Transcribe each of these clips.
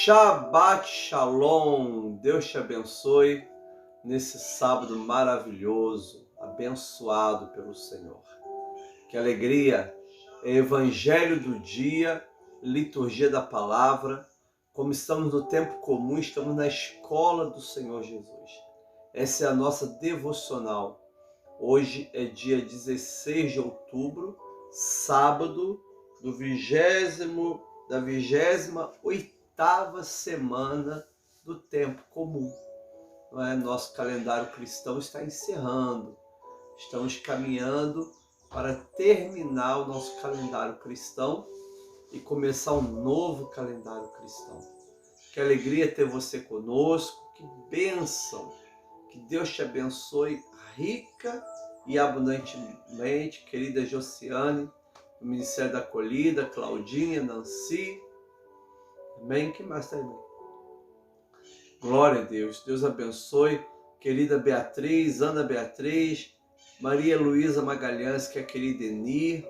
Shabbat Shalom, Deus te abençoe nesse sábado maravilhoso, abençoado pelo Senhor. Que alegria, Evangelho do dia, liturgia da palavra, como estamos no tempo comum, estamos na escola do Senhor Jesus. Essa é a nossa devocional. Hoje é dia 16 de outubro, sábado da 28ª semana do tempo comum. Não é? Nosso calendário cristão está encerrando. Estamos caminhando para terminar o nosso calendário cristão e começar um novo calendário cristão. Que alegria ter você conosco, que bênção, que Deus te abençoe rica e abundantemente, querida Josiane, do Ministério da Acolhida, Claudinha, Nancy, amém? Que mais está aí? Glória a Deus, Deus abençoe, querida Beatriz, Ana Beatriz, Maria Luísa Magalhães, que é a querida Eni,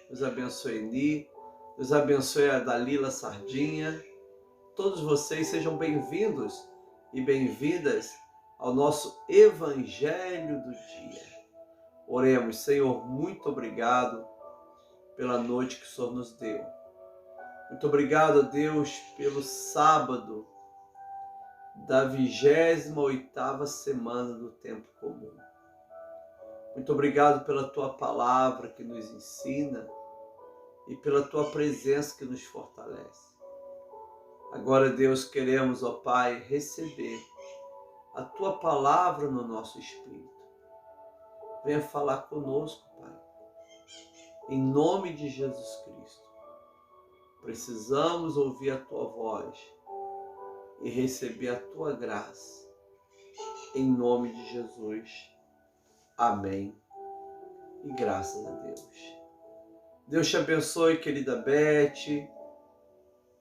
Deus abençoe Eni, Deus abençoe a Dalila Sardinha, todos vocês sejam bem-vindos e bem-vindas ao nosso Evangelho do dia. Oremos, Senhor, muito obrigado pela noite que o Senhor nos deu. Muito obrigado a Deus pelo sábado da 28ª semana do tempo comum. Muito obrigado pela Tua palavra que nos ensina e pela Tua presença que nos fortalece. Agora, Deus, queremos, ó Pai, receber a Tua palavra no nosso espírito. Venha falar conosco, Pai. Em nome de Jesus Cristo. Precisamos ouvir a Tua voz e receber a Tua graça. Em nome de Jesus. Amém. E graças a Deus. Deus te abençoe, querida Beth,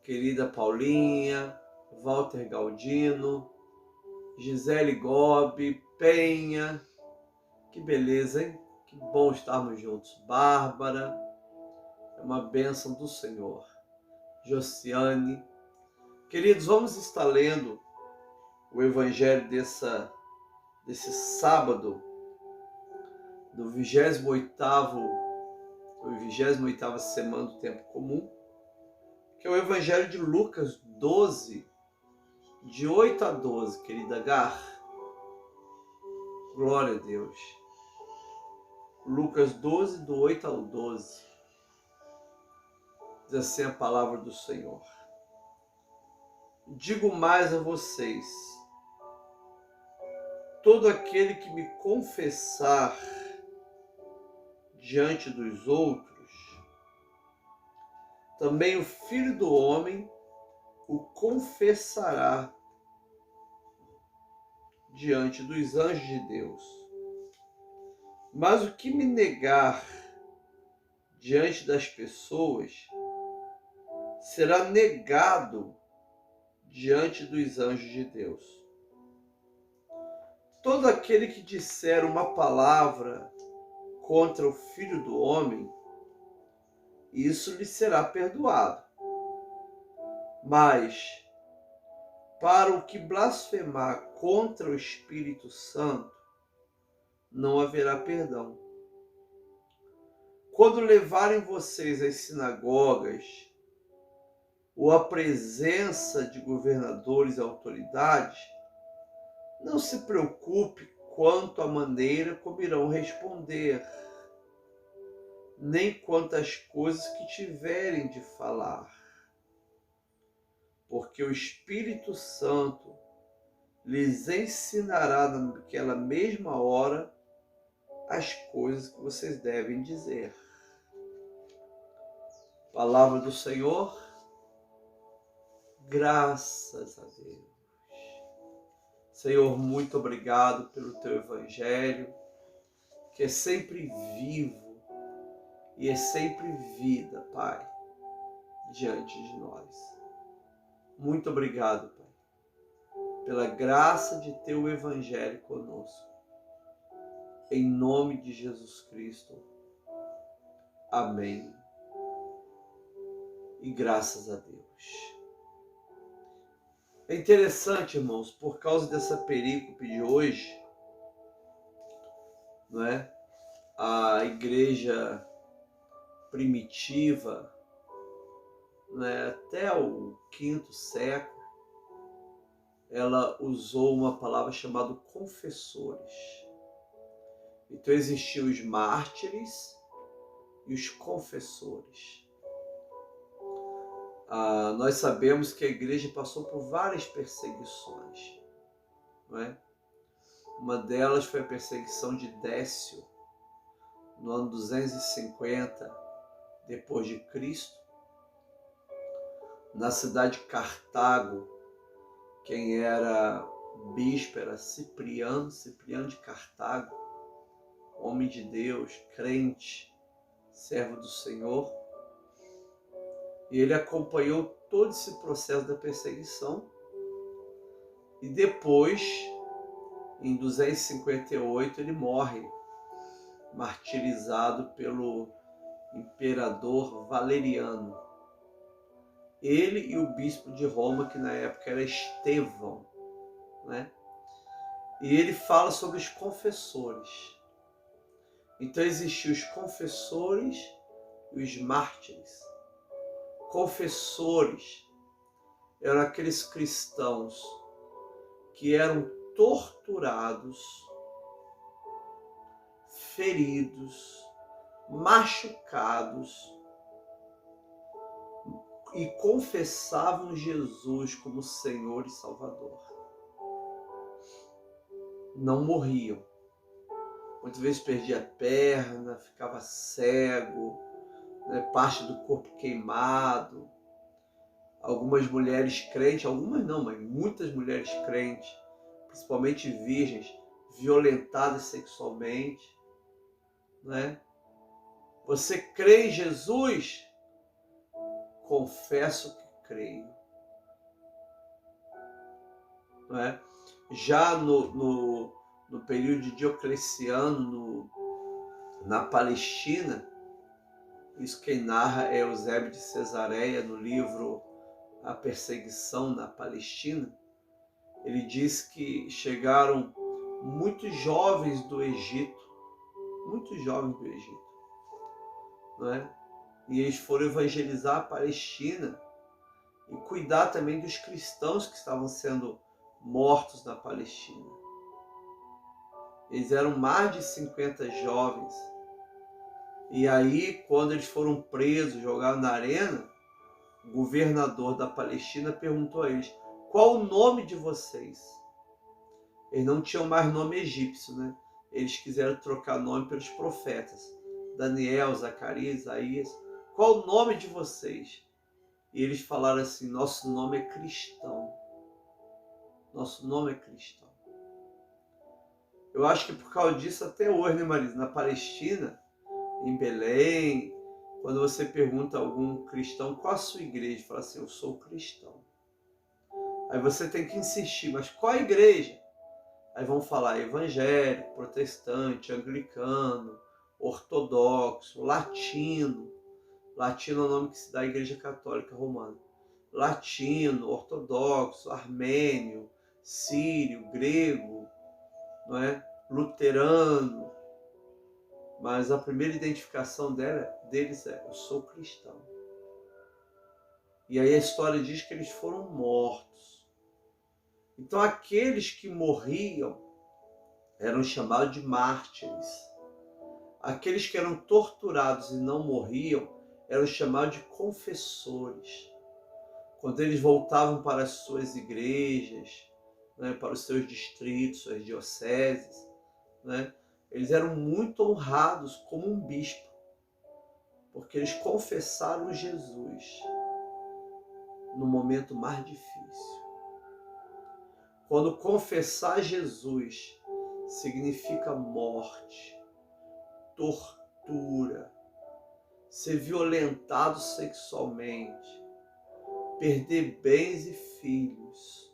querida Paulinha, Walter Galdino, Gisele Gobi, Penha. Que beleza, hein? Que bom estarmos juntos. Bárbara, é uma bênção do Senhor. Josiane. Queridos, vamos estar lendo o Evangelho desse sábado, do 28ª semana do tempo comum, que é o Evangelho de Lucas 12, de 8 a 12, querida Gar. Glória a Deus. Lucas 12, do 8 ao 12. Diz assim a palavra do Senhor. Digo mais a vocês, todo aquele que me confessar diante dos outros, também o Filho do Homem o confessará diante dos anjos de Deus. Mas o que me negar diante das pessoas será negado diante dos anjos de Deus. Todo aquele que disser uma palavra contra o Filho do Homem, isso lhe será perdoado. Mas, para o que blasfemar contra o Espírito Santo, não haverá perdão. Quando levarem vocês às sinagogas ou à presença de governadores e autoridades, não se preocupe quanto à maneira como irão responder, nem quanto às coisas que tiverem de falar, porque o Espírito Santo lhes ensinará naquela mesma hora as coisas que vocês devem dizer. Palavra do Senhor, graças a Deus. Senhor, muito obrigado pelo Teu Evangelho, que é sempre vivo e é sempre vida, Pai, diante de nós. Muito obrigado, Pai, pela graça de Teu Evangelho conosco. Em nome de Jesus Cristo. Amém. E graças a Deus. É interessante, irmãos, por causa dessa perícope de hoje, não é? A igreja primitiva, né, até o quinto século, ela usou uma palavra chamada confessores. Então existiam os mártires e os confessores. Nós sabemos que a igreja passou por várias perseguições, não é? Uma delas foi a perseguição de Décio, no ano 250 depois de Cristo, na cidade de Cartago. Quem era bispo era Cipriano de Cartago, homem de Deus, crente, servo do Senhor. E ele acompanhou todo esse processo da perseguição. E depois, em 258, ele morre, martirizado pelo imperador Valeriano. Ele e o bispo de Roma, que na época era Estevão, né? E ele fala sobre os confessores. Então existiam os confessores e os mártires. Confessores eram aqueles cristãos que eram torturados, feridos, machucados e confessavam Jesus como Senhor e Salvador. Não morriam. Muitas vezes perdia a perna, ficava cego, né, parte do corpo queimado. Algumas mulheres crentes, algumas não, mas muitas mulheres crentes, principalmente virgens, violentadas sexualmente, né? Você crê em Jesus? Confesso que creio. Não é? Já no período de Diocleciano, na Palestina, isso quem narra é Eusébio de Cesareia, no livro A Perseguição na Palestina. Ele diz que chegaram muitos jovens do Egito, não é? E eles foram evangelizar a Palestina e cuidar também dos cristãos que estavam sendo mortos na Palestina. Eles eram mais de 50 jovens. E aí, quando eles foram presos, jogados na arena, o governador da Palestina perguntou a eles: qual o nome de vocês? Eles não tinham mais nome egípcio, né? Eles quiseram trocar nome pelos profetas. Daniel, Zacarias, Isaías. Qual o nome de vocês? E eles falaram assim: nosso nome é cristão. Nosso nome é cristão. Eu acho que por causa disso, até hoje, né, Marisa? Na Palestina, em Belém, quando você pergunta a algum cristão qual a sua igreja, fala assim: eu sou cristão. Aí você tem que insistir, mas qual a igreja? Aí vão falar evangélico, protestante, anglicano, ortodoxo, latino. Latino é o nome que se dá à Igreja Católica Romana. Latino, ortodoxo, armênio, sírio, grego, não é? Luterano. Mas a primeira identificação deles é: eu sou cristão. E aí a história diz que eles foram mortos. Então aqueles que morriam eram chamados de mártires. Aqueles que eram torturados e não morriam eram chamados de confessores. Quando eles voltavam para as suas igrejas, né, para os seus distritos, suas dioceses, né, eles eram muito honrados como um bispo, porque eles confessaram Jesus no momento mais difícil. Quando confessar Jesus significa morte, tortura, ser violentado sexualmente, perder bens e filhos,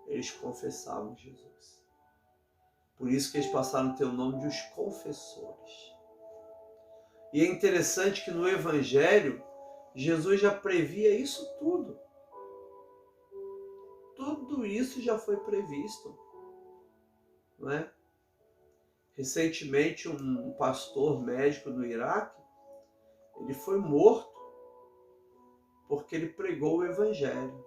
eles confessavam Jesus. Por isso que eles passaram a ter o nome de os confessores. E é interessante que no Evangelho, Jesus já previa isso tudo. tudo isso já foi previsto, não é? Recentemente, um pastor médico no Iraque, ele foi morto porque ele pregou o Evangelho.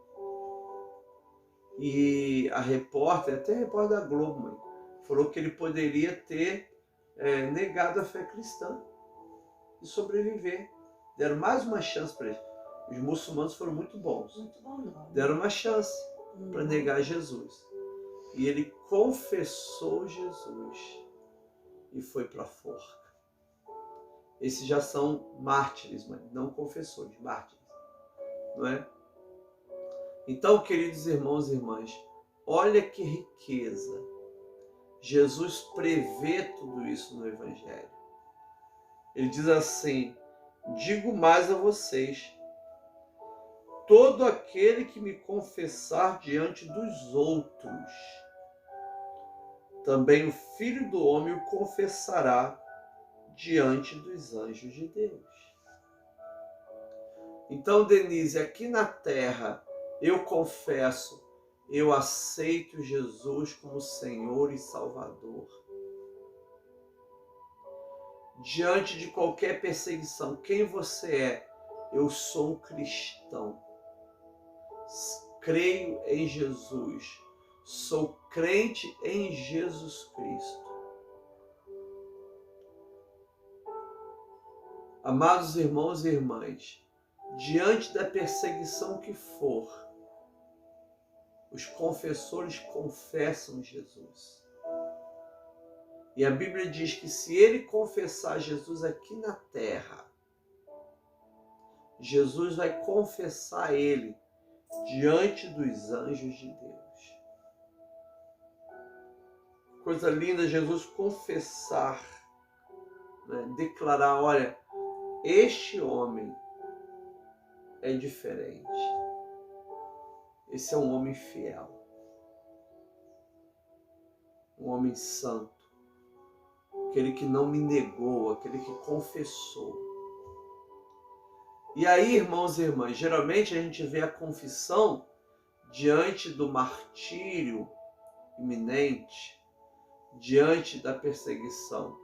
E a repórter, até a repórter da Globo, mãe, falou que ele poderia ter negado a fé cristã e sobreviver. Deram mais uma chance para ele. Os muçulmanos foram muito bons. Muito bom, não. Deram uma chance para negar Jesus. E ele confessou Jesus e foi para a forca. Esses já são mártires, mãe, não confessores, mártires. Não é? Então, queridos irmãos e irmãs, olha que riqueza. Jesus prevê tudo isso no Evangelho. Ele diz assim: digo mais a vocês, todo aquele que me confessar diante dos outros, também o Filho do Homem o confessará diante dos anjos de Deus. Então, Denise, aqui na terra, eu confesso, eu aceito Jesus como Senhor e Salvador. Diante de qualquer perseguição, quem você é? Eu sou um cristão. Creio em Jesus. Sou crente em Jesus Cristo. Amados irmãos e irmãs, diante da perseguição que for, os confessores confessam Jesus. E a Bíblia diz que se ele confessar Jesus aqui na terra, Jesus vai confessar ele diante dos anjos de Deus. Coisa linda, Jesus confessar, né? Declarar, olha, este homem é diferente. Esse é um homem fiel. Um homem santo. Aquele que não me negou, aquele que confessou. E aí, irmãos e irmãs, geralmente a gente vê a confissão diante do martírio iminente, diante da perseguição.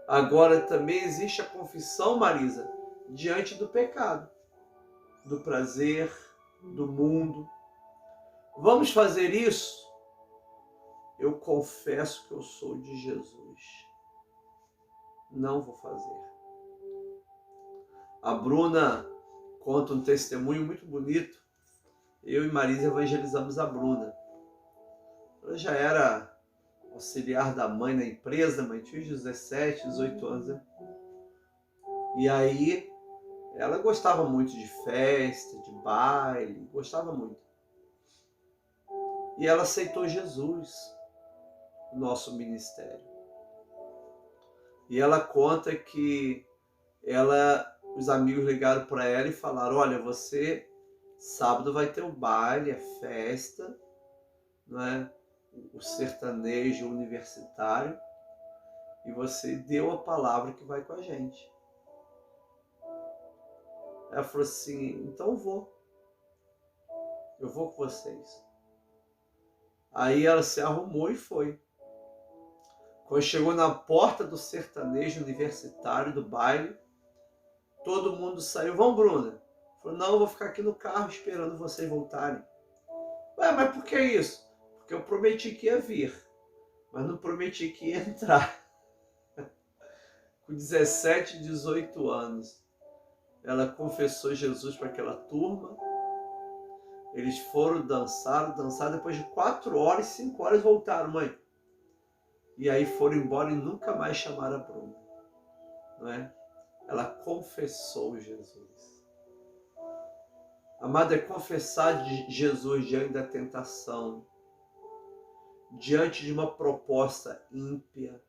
Agora também existe a confissão, Marisa, diante do pecado, do prazer, do mundo. Vamos fazer isso? Eu confesso que eu sou de Jesus. Não vou fazer. A Bruna conta um testemunho muito bonito. Eu e Marisa evangelizamos a Bruna. Ela já era auxiliar da mãe na empresa, mãe tinha 17, 18 anos, né? E aí, ela gostava muito de festa, de baile, gostava muito. E ela aceitou Jesus no nosso ministério. E ela conta que os amigos ligaram para ela e falaram: olha, você, sábado vai ter o baile, a festa, não é? O sertanejo universitário, e você deu a palavra que vai com a gente. Ela falou assim: então eu vou com vocês. Aí ela se arrumou e foi. Quando chegou na porta do sertanejo universitário, do baile, todo mundo saiu. Vamos, Bruna? Falou: não, eu vou ficar aqui no carro esperando vocês voltarem. Ué, mas por que isso? Porque eu prometi que ia vir, mas não prometi que ia entrar. Com 17, 18 anos, ela confessou Jesus para aquela turma. Eles foram, dançaram, depois de 4 horas, 5 horas voltaram, mãe. E aí foram embora e nunca mais chamaram a Bruna. Não é? Ela confessou Jesus. Amada, é confessar de Jesus diante da tentação, diante de uma proposta ímpia,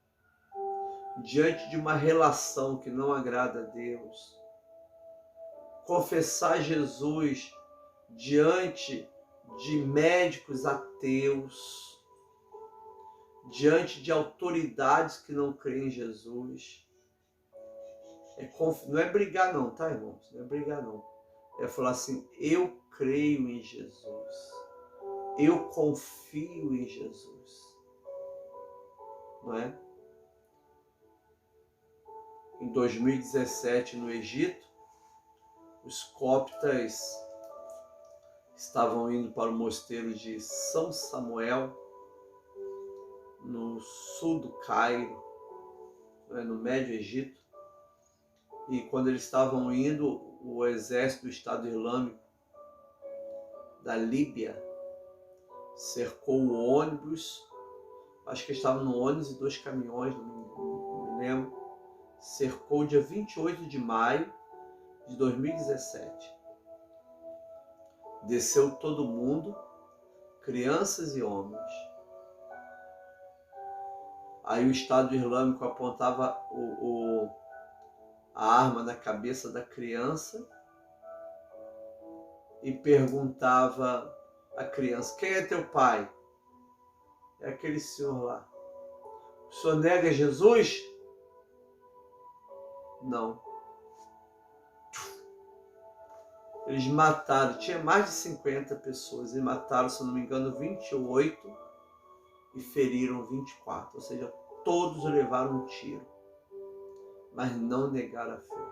diante de uma relação que não agrada a Deus. Confessar Jesus diante de médicos ateus, diante de autoridades que não creem em Jesus. Não é brigar não, tá, irmãos? Não é brigar não. é falar assim: eu creio em Jesus, eu confio em Jesus, não é? Em 2017, no Egito, os coptas estavam indo para o mosteiro de São Samuel, no sul do Cairo, no Médio Egito, e quando eles estavam indo, o exército do Estado Islâmico da Líbia cercou o ônibus, acho que estavam no ônibus e 2 caminhões, não me lembro, cercou dia 28 de maio de 2017. Desceu todo mundo, crianças e homens. Aí o Estado Islâmico apontava a arma na cabeça da criança e perguntava à criança: quem é teu pai? É aquele senhor lá. O senhor nega Jesus? Não. Eles mataram, tinha mais de 50 pessoas, e mataram, se não me engano, 28 e feriram 24. Ou seja, todos levaram um tiro, mas não negaram a fé.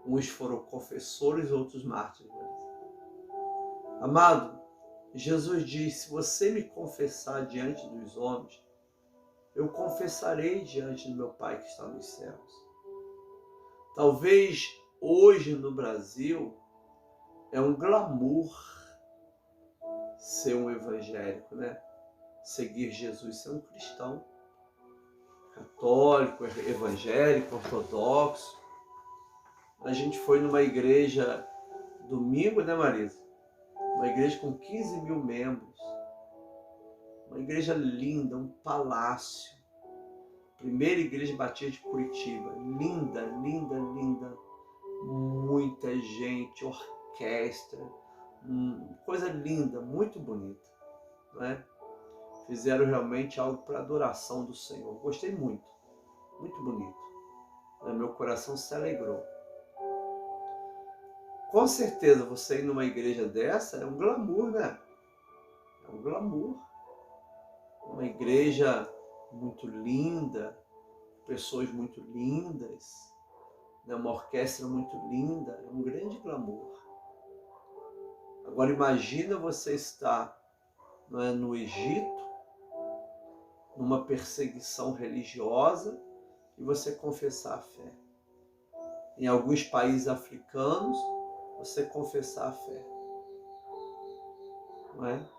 Uns foram confessores, outros mártires. Amado, Jesus diz: se você me confessar diante dos homens, eu confessarei diante do meu Pai que está nos céus. Talvez hoje no Brasil é um glamour ser um evangélico, né? Seguir Jesus, ser um cristão, católico, evangélico, ortodoxo. A gente foi numa igreja domingo, né, Marisa? Uma igreja com 15 mil membros. Uma igreja linda, um palácio. Primeira igreja batista de Curitiba. Linda, linda, linda. Muita gente, orquestra. Coisa linda, muito bonita. Não é? Fizeram realmente algo para adoração do Senhor. Gostei muito. Muito bonito. Meu coração se alegrou. Com certeza, você ir numa igreja dessa é um glamour, né? É um glamour. Uma igreja muito linda, pessoas muito lindas, uma orquestra muito linda, é um grande glamour. Agora imagina você estar no Egito, numa perseguição religiosa, e você confessar a fé. Em alguns países africanos, você confessar a fé. Não é?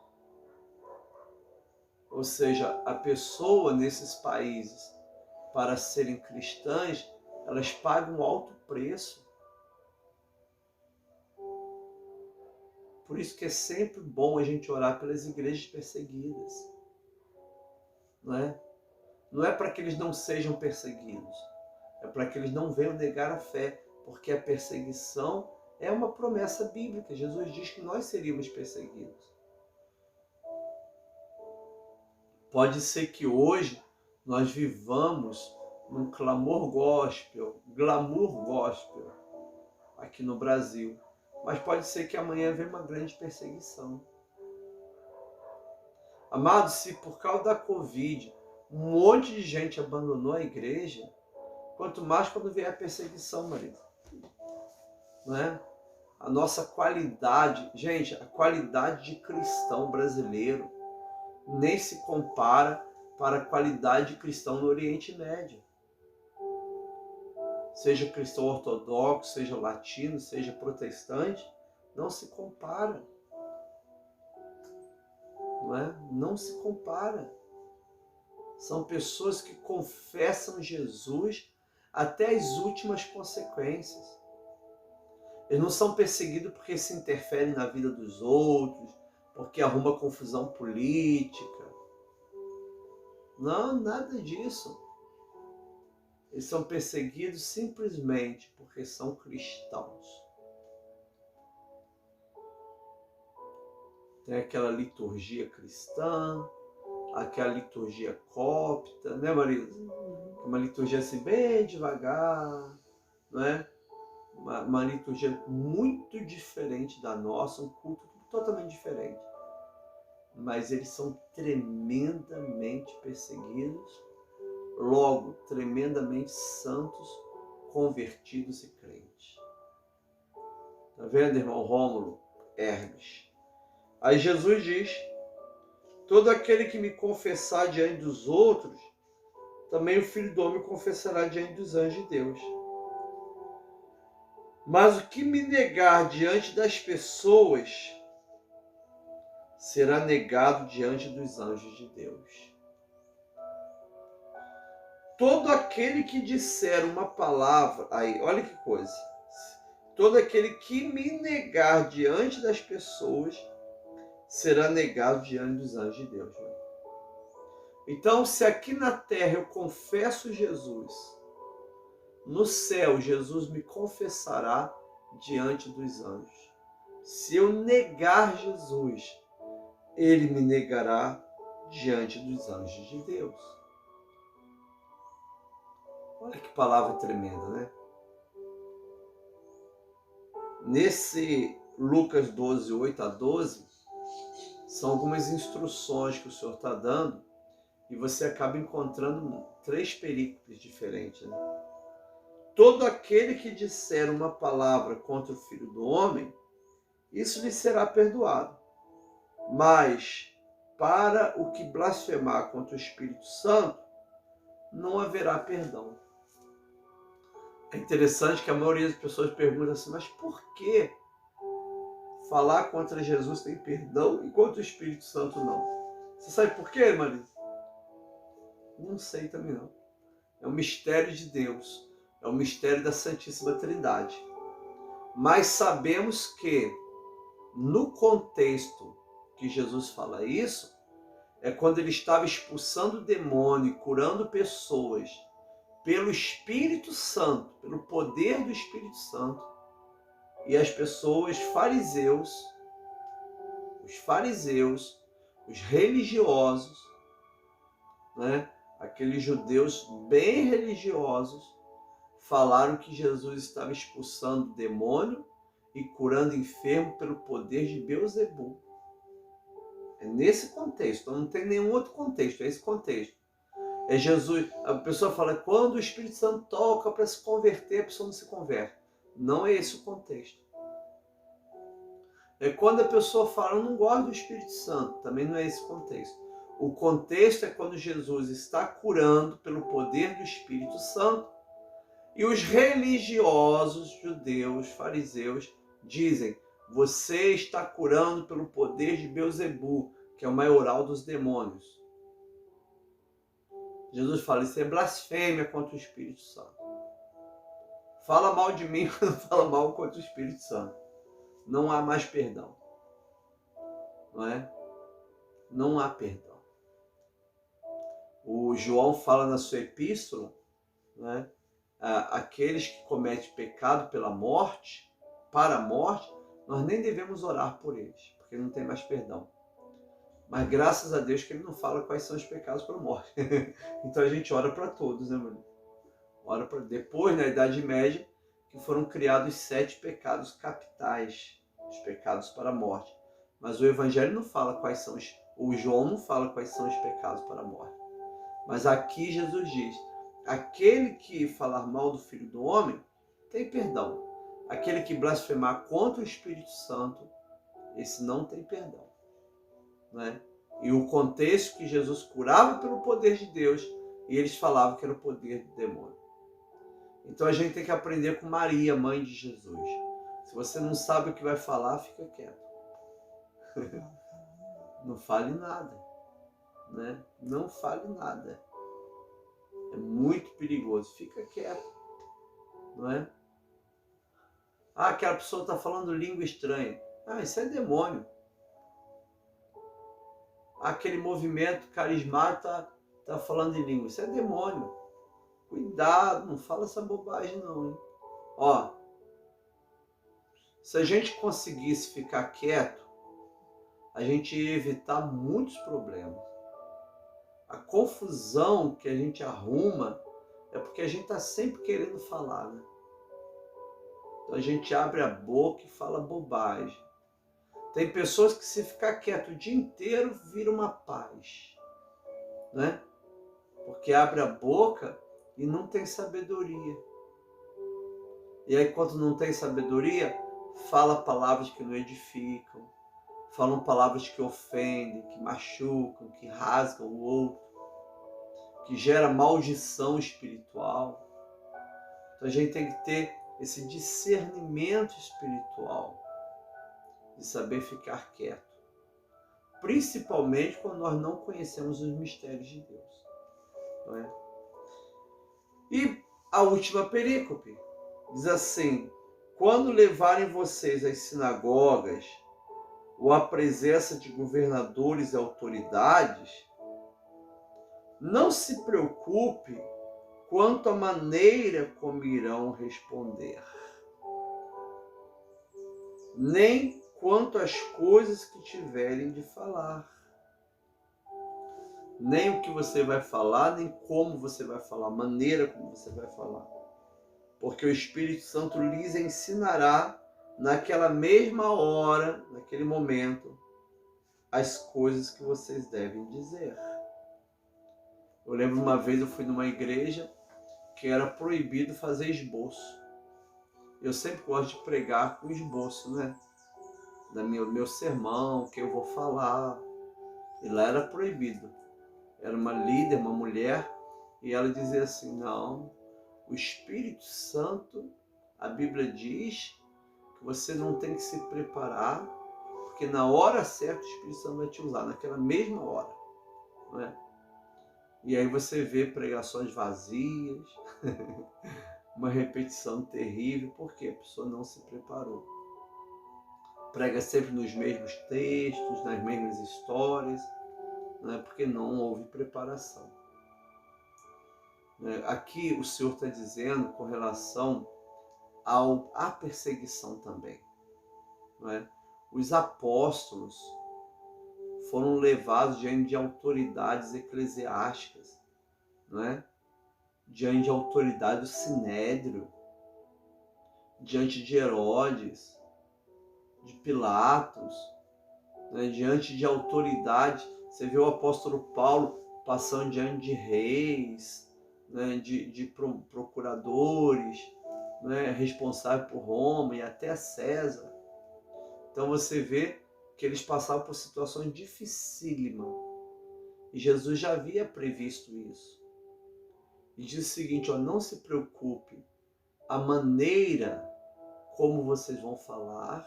Ou seja, a pessoa nesses países, para serem cristãs, elas pagam um alto preço. Por isso que é sempre bom a gente orar pelas igrejas perseguidas. Não é? Não é para que eles não sejam perseguidos, é para que eles não venham negar a fé, porque a perseguição é uma promessa bíblica. Jesus diz que nós seríamos perseguidos. Pode ser que hoje nós vivamos num glamour gospel aqui no Brasil, mas pode ser que amanhã venha uma grande perseguição. Amados, se por causa da Covid um monte de gente abandonou a igreja, quanto mais quando vier a perseguição, Marisa. Não é? A nossa qualidade, gente, a qualidade de cristão brasileiro nem se compara para a qualidade de cristão no Oriente Médio. Seja cristão ortodoxo, seja latino, seja protestante, não se compara. Não é? Não se compara. São pessoas que confessam Jesus até as últimas consequências. Eles não são perseguidos porque se interferem na vida dos outros, porque arruma confusão política. Não, nada disso. Eles são perseguidos simplesmente porque são cristãos. Tem aquela liturgia cristã, aquela liturgia copta, né, Marisa? Uma liturgia assim bem devagar, não é? uma liturgia muito diferente da nossa, um culto totalmente diferente. Mas eles são tremendamente perseguidos, logo tremendamente santos, convertidos e crentes. Tá vendo, irmão Rômulo? Hermes. Aí Jesus diz: todo aquele que me confessar diante dos outros, também o Filho do Homem confessará diante dos anjos de Deus. Mas o que me negar diante das pessoas será negado diante dos anjos de Deus. Todo aquele que disser uma palavra, aí, olha que coisa. Todo aquele que me negar diante das pessoas será negado diante dos anjos de Deus. Então, se aqui na terra eu confesso Jesus, no céu Jesus me confessará diante dos anjos. Se eu negar Jesus, ele me negará diante dos anjos de Deus. Olha que palavra tremenda, né? Nesse Lucas 12, 8 a 12, são algumas instruções que o Senhor está dando e você acaba encontrando 3 perícopes diferentes, né? Todo aquele que disser uma palavra contra o Filho do Homem, isso lhe será perdoado. Mas para o que blasfemar contra o Espírito Santo, não haverá perdão. É interessante que a maioria das pessoas pergunta assim, mas por que falar contra Jesus tem perdão e contra o Espírito Santo não? Você sabe por quê, Marisa? Não sei também não. É um mistério de Deus. É o mistério da Santíssima Trindade. Mas sabemos que no contexto que Jesus fala isso, é quando ele estava expulsando o demônio e curando pessoas pelo Espírito Santo, pelo poder do Espírito Santo. E as pessoas, os religiosos, né? Aqueles judeus bem religiosos, falaram que Jesus estava expulsando o demônio e curando enfermo pelo poder de Beelzebul. É nesse contexto, então não tem nenhum outro contexto, é esse contexto. É Jesus, a pessoa fala, quando o Espírito Santo toca para se converter, a pessoa não se converte. Não é esse o contexto. É quando a pessoa fala, eu não gosto do Espírito Santo, também não é esse o contexto. O contexto é quando Jesus está curando pelo poder do Espírito Santo e os religiosos, judeus, fariseus, dizem, você está curando pelo poder de Beelzebul, que é o maioral dos demônios. Jesus fala, isso é blasfêmia contra o Espírito Santo. Fala mal de mim quando fala mal contra o Espírito Santo. Não há mais perdão. Não é? Não há perdão. O João fala na sua epístola, né? Aqueles que cometem pecado pela morte, para a morte, nós nem devemos orar por eles, porque não tem mais perdão. Mas graças a Deus que ele não fala quais são os pecados pela morte. Então a gente ora para todos, né, mano? Ora para depois, na Idade Média, que foram criados 7 pecados capitais, os pecados para a morte. Mas o Evangelho não fala quais são o João não fala quais são os pecados para a morte. Mas aqui Jesus diz, aquele que falar mal do Filho do Homem tem perdão. Aquele que blasfemar contra o Espírito Santo, esse não tem perdão. Né? E o contexto que Jesus curava pelo poder de Deus e eles falavam que era o poder do demônio. Então a gente tem que aprender com Maria, mãe de Jesus. Se você não sabe o que vai falar, fica quieto. Não fale nada. Né? Não fale nada. É muito perigoso. Fica quieto. Não é? Ah, aquela pessoa está falando língua estranha. Ah, isso é demônio. Aquele movimento carismático está falando em língua. Isso é demônio. Cuidado, não fala essa bobagem não, hein? Ó, se a gente conseguisse ficar quieto, a gente ia evitar muitos problemas. A confusão que a gente arruma é porque a gente está sempre querendo falar, né? Então a gente abre a boca e fala bobagem. Tem pessoas que se ficar quieto o dia inteiro vira uma paz, né? Porque abre a boca e não tem sabedoria. E aí quando não tem sabedoria, fala palavras que não edificam, falam palavras que ofendem, que machucam, que rasgam o outro, que gera maldição espiritual. Então a gente tem que ter esse discernimento espiritual, de saber ficar quieto. Principalmente quando nós não conhecemos os mistérios de Deus. Não é? E a última perícope diz assim: quando levarem vocês às sinagogas ou à presença de governadores e autoridades, não se preocupe quanto à maneira como irão responder, nem quanto às coisas que tiverem de falar. Nem o que você vai falar, nem como você vai falar, a maneira como você vai falar. Porque o Espírito Santo lhes ensinará naquela mesma hora, naquele momento, as coisas que vocês devem dizer. Eu lembro uma vez eu fui numa igreja que era proibido fazer esboço. Eu sempre gosto de pregar com esboço, né? Meu sermão, o que eu vou falar. E lá era proibido. Era uma líder, uma mulher, e ela dizia assim: não, o Espírito Santo, a Bíblia diz que você não tem que se preparar, porque na hora certa o Espírito Santo vai te usar, naquela mesma hora. Não é? E aí você vê pregações vazias, uma repetição terrível, porque a pessoa não se preparou. Prega sempre nos mesmos textos, nas mesmas histórias, não é? Porque não houve preparação. Aqui o Senhor está dizendo com relação à perseguição também. Não é? Os apóstolos foram levados diante de autoridades eclesiásticas, não é? Diante de autoridade do Sinédrio, diante de Herodes, de Pilatos, né? Diante de autoridade. Você vê o apóstolo Paulo passando diante de reis, né? de procuradores, né? Responsável por Roma e até César. Então você vê que eles passavam por situações dificílimas. E Jesus já havia previsto isso. E diz o seguinte: ó, não se preocupe a maneira como vocês vão falar,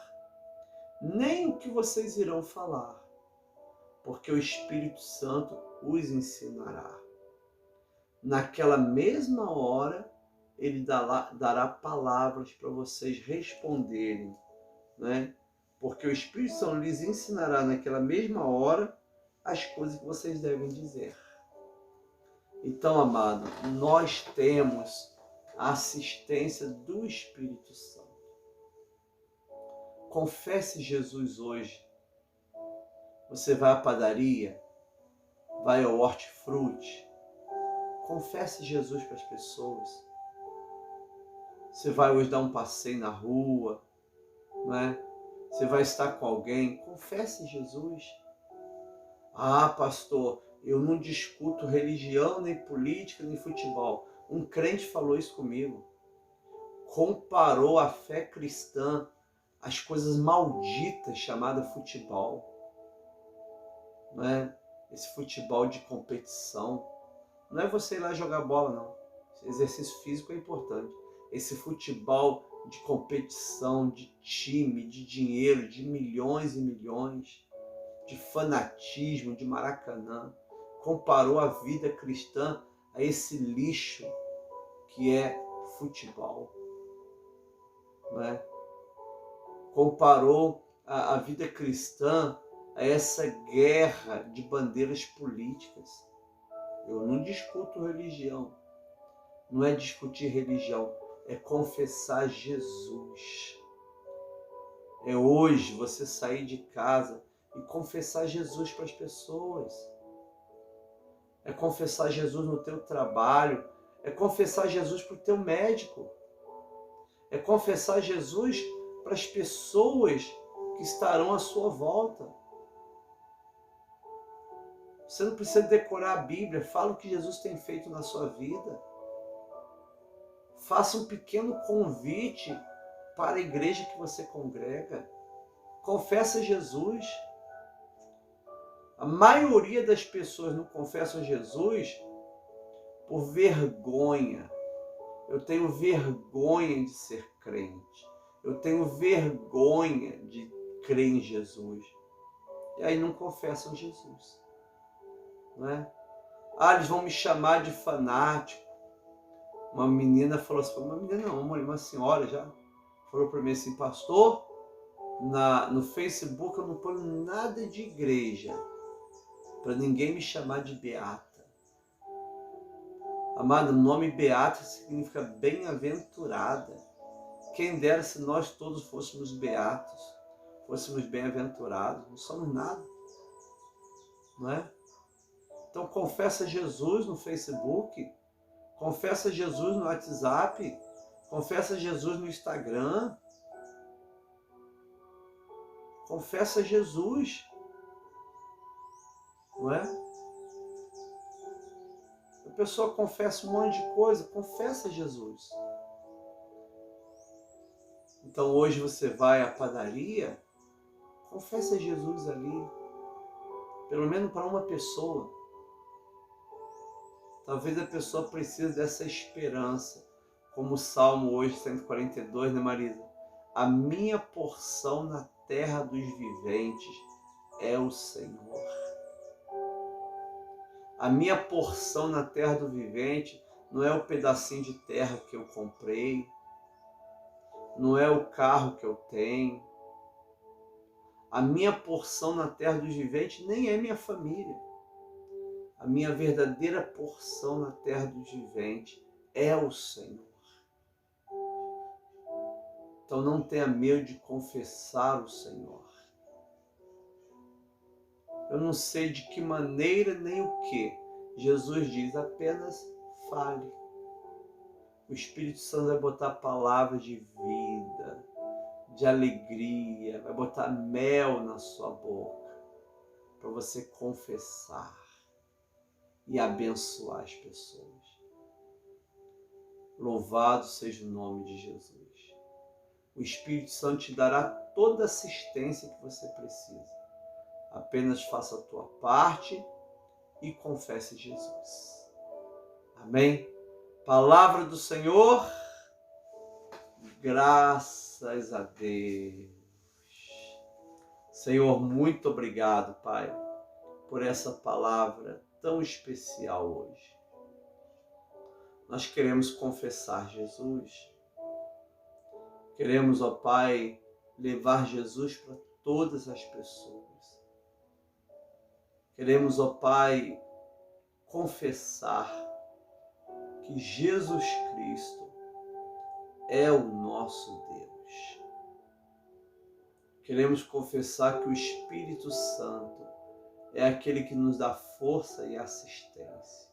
nem o que vocês irão falar, porque o Espírito Santo os ensinará. Naquela mesma hora, ele dará palavras para vocês responderem, né? Porque o Espírito Santo lhes ensinará naquela mesma hora as coisas que vocês devem dizer. Então, amado, nós temos a assistência do Espírito Santo. Confesse Jesus hoje. Você vai à padaria, vai ao hortifruti, confesse Jesus para as pessoas. Você vai hoje dar um passeio na rua, não é? Você vai estar com alguém, confesse Jesus. Ah, pastor, eu não discuto religião, nem política, nem futebol. Um crente falou isso comigo. Comparou a fé cristã às coisas malditas chamadas futebol. Não é? Esse futebol de competição. Não é você ir lá jogar bola, não. Esse exercício físico é importante. Esse futebol de competição, de time, de dinheiro, de milhões e milhões, de fanatismo, de Maracanã, comparou a vida cristã a esse lixo que é futebol. Não é? Comparou a vida cristã a essa guerra de bandeiras políticas. Eu não discuto religião. Não é discutir religião, é confessar Jesus. É hoje você sair de casa e confessar Jesus para as pessoas. É confessar Jesus no teu trabalho. É confessar Jesus para o teu médico. É confessar Jesus para as pessoas que estarão à sua volta. Você não precisa decorar a Bíblia. Fala o que Jesus tem feito na sua vida. Faça um pequeno convite para a igreja que você congrega. Confessa Jesus. A maioria das pessoas não confessam Jesus por vergonha. Eu tenho vergonha de ser crente. Eu tenho vergonha de crer em Jesus. E aí não confessam Jesus. Não é? Ah, eles vão me chamar de fanático. Uma menina falou assim, uma menina não, uma senhora já falou para mim assim, pastor, no Facebook eu não ponho nada de igreja, para ninguém me chamar de beata. Amado, o nome beata significa bem-aventurada. Quem dera se nós todos fôssemos beatos, fôssemos bem-aventurados, não somos nada, não é? Então confessa Jesus no Facebook, confessa Jesus no WhatsApp, confessa Jesus no Instagram, confessa Jesus, não é? A pessoa confessa um monte de coisa, confessa Jesus. Então hoje você vai à padaria, confessa Jesus ali, pelo menos para uma pessoa. Talvez a pessoa precise dessa esperança, como o Salmo hoje 142, né, Marisa? A minha porção na terra dos viventes é o Senhor. A minha porção na terra do vivente não é o pedacinho de terra que eu comprei, não é o carro que eu tenho. A minha porção na terra dos viventes nem é minha família. A minha verdadeira porção na terra dos viventes é o Senhor. Então não tenha medo de confessar o Senhor. Eu não sei de que maneira nem o que. Jesus diz, apenas fale. O Espírito Santo vai botar palavras de vida, de alegria, vai botar mel na sua boca, para você confessar e abençoar as pessoas. Louvado seja o nome de Jesus. O Espírito Santo te dará toda a assistência que você precisa. Apenas faça a tua parte e confesse Jesus. Amém? Palavra do Senhor. Graças a Deus. Senhor, muito obrigado, Pai, por essa palavra tão especial hoje. Nós queremos confessar Jesus. Queremos, ó Pai, levar Jesus para todas as pessoas. Queremos, ó Pai, confessar que Jesus Cristo é o nosso Deus. Queremos confessar que o Espírito Santo é aquele que nos dá força e assistência.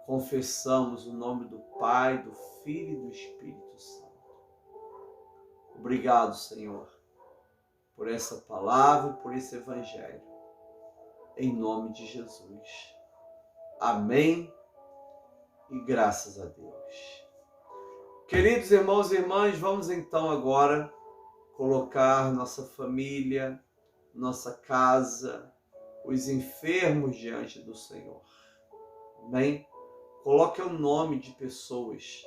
Confessamos o nome do Pai, do Filho e do Espírito Santo. Obrigado, Senhor, por essa palavra e por esse Evangelho. Em nome de Jesus. Amém e graças a Deus. Queridos irmãos e irmãs, vamos então agora colocar nossa família, nossa casa, os enfermos diante do Senhor. Amém? Coloque o nome de pessoas.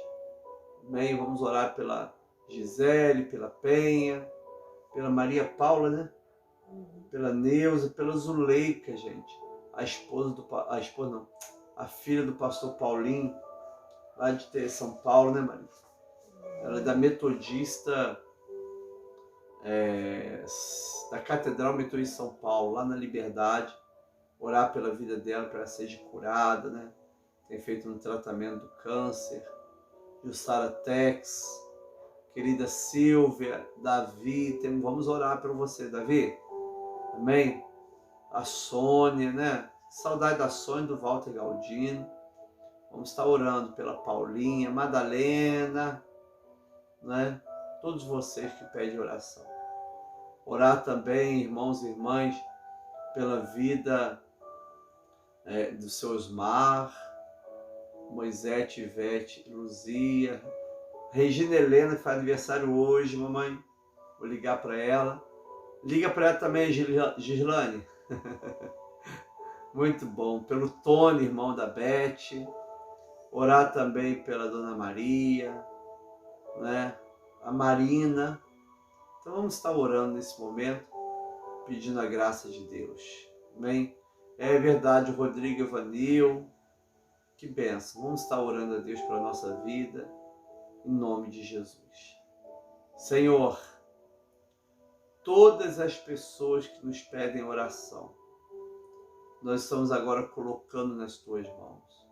Amém? Vamos orar pela Gisele, pela Penha, pela Maria Paula, né? Pela Neuza, pela Zuleika, gente. A filha do pastor Paulinho, lá de São Paulo, né, Maria? Ela é da Metodista, da Catedral Metodista São Paulo, lá na Liberdade. Orar pela vida dela, para ela seja curada, né? Tem feito um tratamento do câncer. Jussara Tex, querida Silvia, Davi, vamos orar por você, Davi. Amém? A Sônia, né? Saudade da Sônia, do Walter Galdino. Vamos estar orando pela Paulinha, Madalena, né? Todos vocês que pedem oração. Orar também, irmãos e irmãs, pela vida do seu Osmar, Moisés, Ivete, Luzia, Regina Helena, que faz aniversário hoje, mamãe. Vou ligar para ela. Liga para ela também, Gislane. Muito bom. Pelo Tony, irmão da Beth. Orar também pela Dona Maria, né? A Marina. Então vamos estar orando nesse momento, pedindo a graça de Deus. Amém? É verdade, Rodrigo Evanil. Que bênção. Vamos estar orando a Deus para a nossa vida, em nome de Jesus. Senhor, todas as pessoas que nos pedem oração, nós estamos agora colocando nas tuas mãos.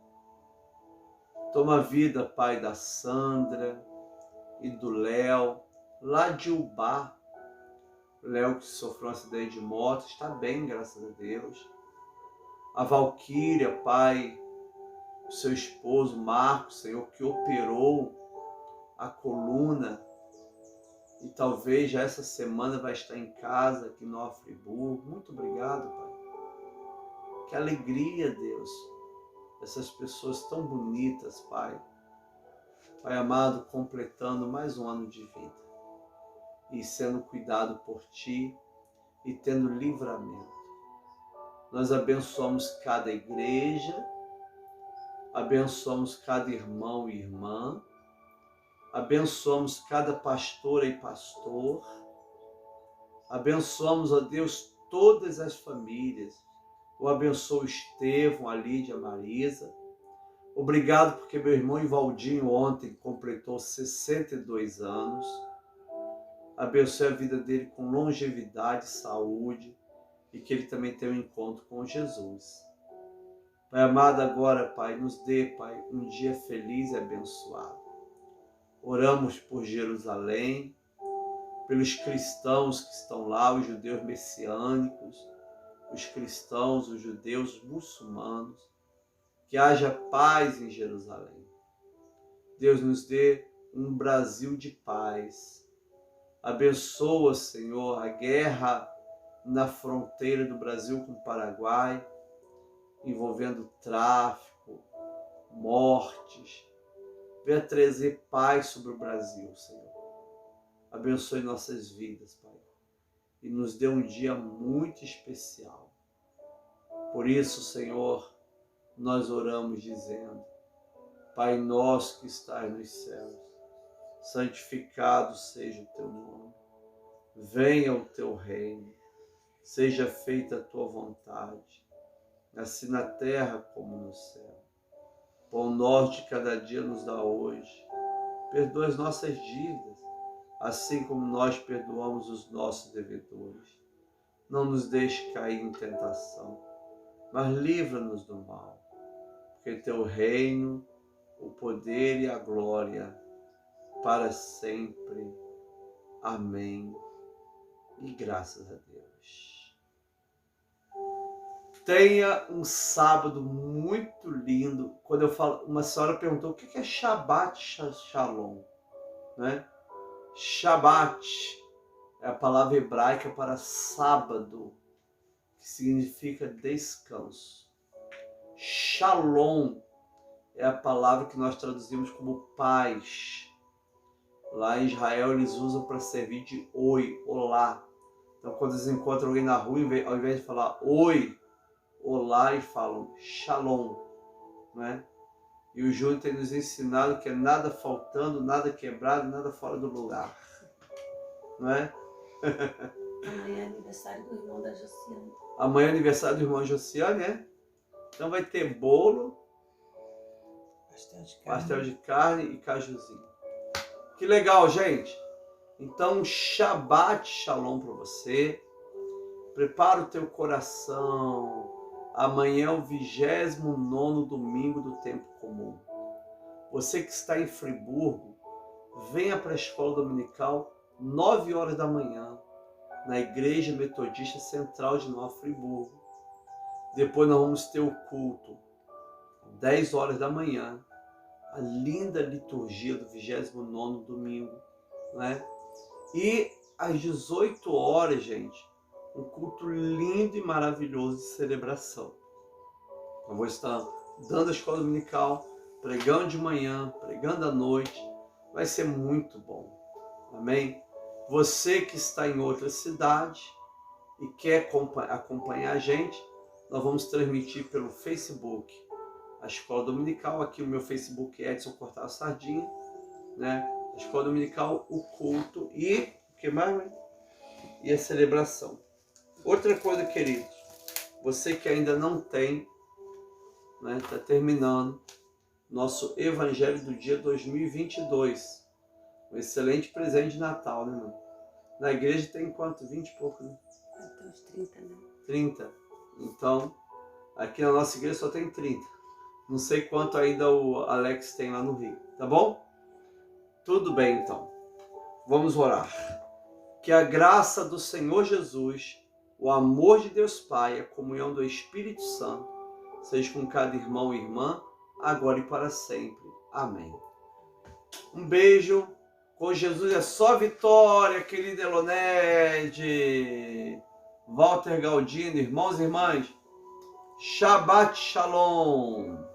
Toma a vida, Pai, da Sandra e do Léo, lá de Ubá. O Léo que sofreu um acidente de moto, está bem, graças a Deus. A Valquíria, Pai, o seu esposo Marcos, Senhor, que operou a coluna e talvez já essa semana vai estar em casa aqui em Nova Friburgo. Muito obrigado, Pai. Que alegria, Deus, essas pessoas tão bonitas, Pai. Pai amado, completando mais um ano de vida e sendo cuidado por Ti e tendo livramento. Nós abençoamos cada igreja, abençoamos cada irmão e irmã, abençoamos cada pastora e pastor, abençoamos, ó Deus, todas as famílias. Eu abençoo Estevão, a Lídia, a Marisa. Obrigado porque meu irmão Ivaldinho ontem completou 62 anos. Abençoe a vida dele com longevidade, saúde e que ele também tenha um encontro com Jesus. Pai amado, agora, Pai, nos dê, Pai, um dia feliz e abençoado. Oramos por Jerusalém, pelos cristãos que estão lá, os judeus messiânicos, os cristãos, os judeus muçulmanos, que haja paz em Jerusalém. Deus nos dê um Brasil de paz. Abençoa, Senhor, a guerra na fronteira do Brasil com o Paraguai, envolvendo tráfico, mortes. Venha trazer paz sobre o Brasil, Senhor. Abençoe nossas vidas, Pai. E nos dê um dia muito especial. Por isso, Senhor, nós oramos dizendo: Pai nosso que estás nos céus, santificado seja o teu nome. Venha o teu reino. Seja feita a tua vontade, assim na terra como no céu. Pão nosso de cada dia nos dá hoje. Perdoa as nossas dívidas, assim como nós perdoamos os nossos devedores. Não nos deixe cair em tentação, mas livra-nos do mal, porque teu reino, o poder e a glória para sempre. Amém. E graças a Deus. Tenha um sábado muito lindo. Quando eu falo, uma senhora perguntou o que é Shabbat Shalom, né? Shabbat é a palavra hebraica para sábado, que significa descanso. Shalom é a palavra que nós traduzimos como paz. Lá em Israel eles usam para servir de oi, olá. Então quando eles encontram alguém na rua, ao invés de falar oi, olá, e falam shalom, né? E o Júnior tem nos ensinado que é nada faltando, nada quebrado, nada fora do lugar, não é? Amanhã é aniversário do irmão da Josiane. Amanhã é aniversário do irmão Josiane, é? Então vai ter bolo, pastel de carne e cajuzinho. Que legal, gente! Então, Shabbat Shalom para você. Prepara o teu coração. Amanhã é o 29º domingo do tempo comum. Você que está em Friburgo, venha para a escola dominical 9 horas da manhã, na Igreja Metodista Central de Nova Friburgo. Depois nós vamos ter o culto 10 horas da manhã, a linda liturgia do 29º domingo, né? E às 18 horas, gente, um culto lindo e maravilhoso de celebração. Eu vou estar dando a escola dominical, pregando de manhã, pregando à noite. Vai ser muito bom. Amém? Você que está em outra cidade e quer acompanhar a gente, nós vamos transmitir pelo Facebook a escola dominical. Aqui o meu Facebook é Edson Cortar Sardinha, né? A escola dominical, o culto e o que mais, mãe? E a celebração. Outra coisa, queridos, você que ainda não tem, né, está terminando nosso Evangelho do Dia 2022. Um excelente presente de Natal, né, mãe? Na igreja tem quanto? 20 e pouco, né? Até uns 30, né? 30. Então, aqui na nossa igreja só tem 30. Não sei quanto ainda o Alex tem lá no Rio, tá bom? Tudo bem, então. Vamos orar. Que a graça do Senhor Jesus, o amor de Deus Pai, a comunhão do Espírito Santo, seja com cada irmão e irmã, agora e para sempre. Amém. Um beijo. Com Jesus é só vitória, querida Elonede. Walter Galdino, irmãos e irmãs. Shabbat Shalom.